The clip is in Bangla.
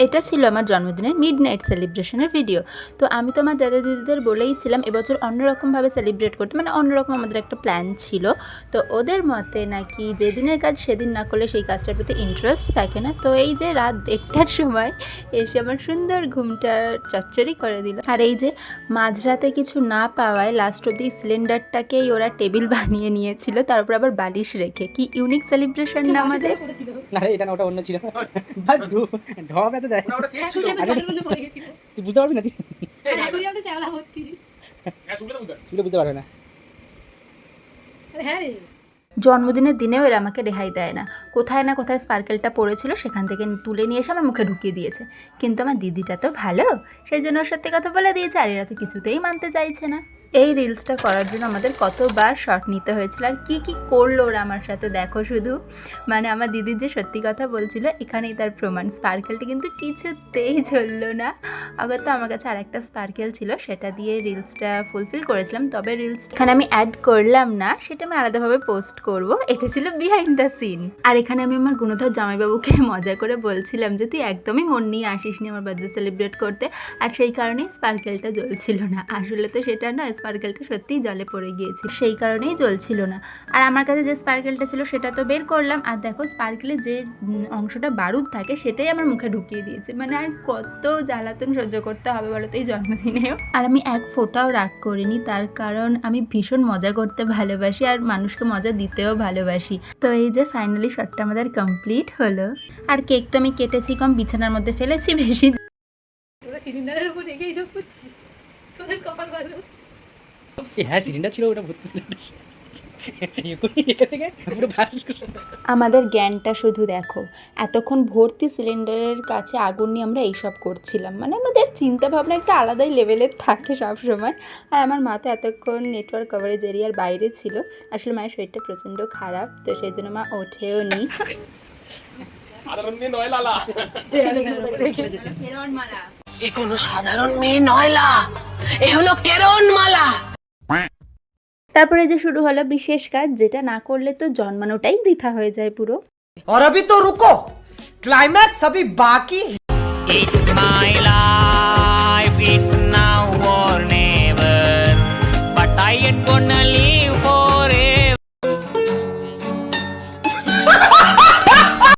এটা ছিল আমার জন্মদিনের মিডনাইট সেলিব্রেশনের ভিডিও। তো আমি তো আমার দাদা দিদিদের বলেইছিলাম এবছর অন্যরকমভাবে সেলিব্রেট করতে, মানে অন্যরকম আমাদের একটা প্ল্যান ছিল। তো ওদের মতে নাকি যেদিনের কাজ সেদিন না করলে সেই কাজটার প্রতি ইন্টারেস্ট থাকে না। তো এই যে রাত 1টার সময় এসে আমার সুন্দর ঘুমটা চচ্চড়ি করে দিল। আর এই যে মাঝরাতে কিছু না পাওয়ায় লাস্ট অব্দি সিলিন্ডারটাকেই ওরা টেবিল বানিয়ে নিয়েছিল, তারপর আবার বালিশ রেখে। কি ইউনিক সেলিব্রেশন না আমাদের। না এটা না, ওটা অন্য ছিল। বাট ঢপ এত দেয় তুই বুঝতে পারবি না, তুই বুঝতে পারবে না। জন্মদিনের দিনেও এরা আমাকে রেহাই দেয় না। কোথায় না কোথায় স্পার্কেলটা পড়েছিল, সেখান থেকে তুলে নিয়ে এসে আমার মুখে ঢুকিয়ে দিয়েছে। কিন্তু আমার দিদিটা তো ভালো, সেই জন্য ওর সত্যি কথা বলে দিয়েছে, আর এরা তো কিছুতেই মানতে চাইছে না। এই রিলসটা করার জন্য আমাদের কতবার শট নিতে হয়েছিল, আর কি কি করলো ওরা আমার সাথে দেখো শুধু। মানে আমার দিদির যে সত্যি কথা বলছিল এখানেই তার প্রমাণ। স্পার্কেলটা কিন্তু কিছুতেই ঝরলো না। আগত তো আমার কাছে আরেকটা স্পার্কেল ছিল, সেটা দিয়ে রিলসটা ফুলফিল করেছিলাম। তবে রিলস এখানে আমি অ্যাড করলাম না, সেটা আমি আলাদাভাবে পোস্ট করব। এটা ছিল বিহাইন্ড দ্য সিন। আর এখানে আমি আমার গুণধর জামাইবাবুকে মজা করে বলছিলাম যে তুই একদমই মন নিয়ে আসিসনি আমার বার্থডে সেলিব্রেট করতে, আর সেই কারণেই স্পার্কেলটা জ্বলছিল না। আসলে তো সেটা নয়, স্পার্কেলটা সত্যিই জলে পড়ে গিয়েছিল, সেই কারণেই জ্বলছিল না। আর আমার কাছে যে স্পার্কেলটা ছিল সেটা তো বের করলাম, আর দেখো স্পার্কেলের যে অংশটা বারুদ থাকে সেটাই আমার মুখে ঢুকিয়ে দিয়েছে। মানে আর কত জ্বালাতন সহ্য করতে হবে বলো তো এই জন্মদিনেও। আর আমি এক ফোঁটাও রাগ করিনি, তার কারণ আমি ভীষণ মজা করতে ভালোবাসি আর মানুষকে মজা দিতেও ভালোবাসি। তো এই যে ফাইনালি শটটা আমাদের কমপ্লিট হলো। আর কেক তো আমি কেটেছি কম, বিছানার মধ্যে ফেলেছি বেশি। তোরা সিলিন্ডারের উপর রেখে এইসব করছিস, তোদের কপাল ভালো। হ্যাঁ সিলিন্ডার ছিল, ওটা ভর্তি সিলিন্ডার। আমাদের জ্ঞানটা শুধু দেখো, এতক্ষণ ভর্তি সিলিন্ডারের কাছে আগুন নিয়ে আমরা এইসব করছিলাম। মানে আমাদের চিন্তা ভাবনা একটা আলাদাই লেভেলের থাকে সব সময়। আর আমার মা তো এতক্ষণ নেটওয়ার্ক কভারেজ এরিয়ার বাইরে ছিল। আসলে মায়ের শরীরটা প্রচণ্ড খারাপ, তো সেই জন্য মা ওঠেও নি। সাধারণ মেয়ে নয় লালা, এ কোনো সাধারণ মেয়ে নয় লা, এ হলো কেরণমালা। তারপরে যে শুরু হলো বিশেষ কাজ, যেটা না করলে তো জন্মানোটাই বৃথা হয়ে যায় পুরো। और अभी तो रुको, क्लाइमैक्स अभी बाकी है। It's my life.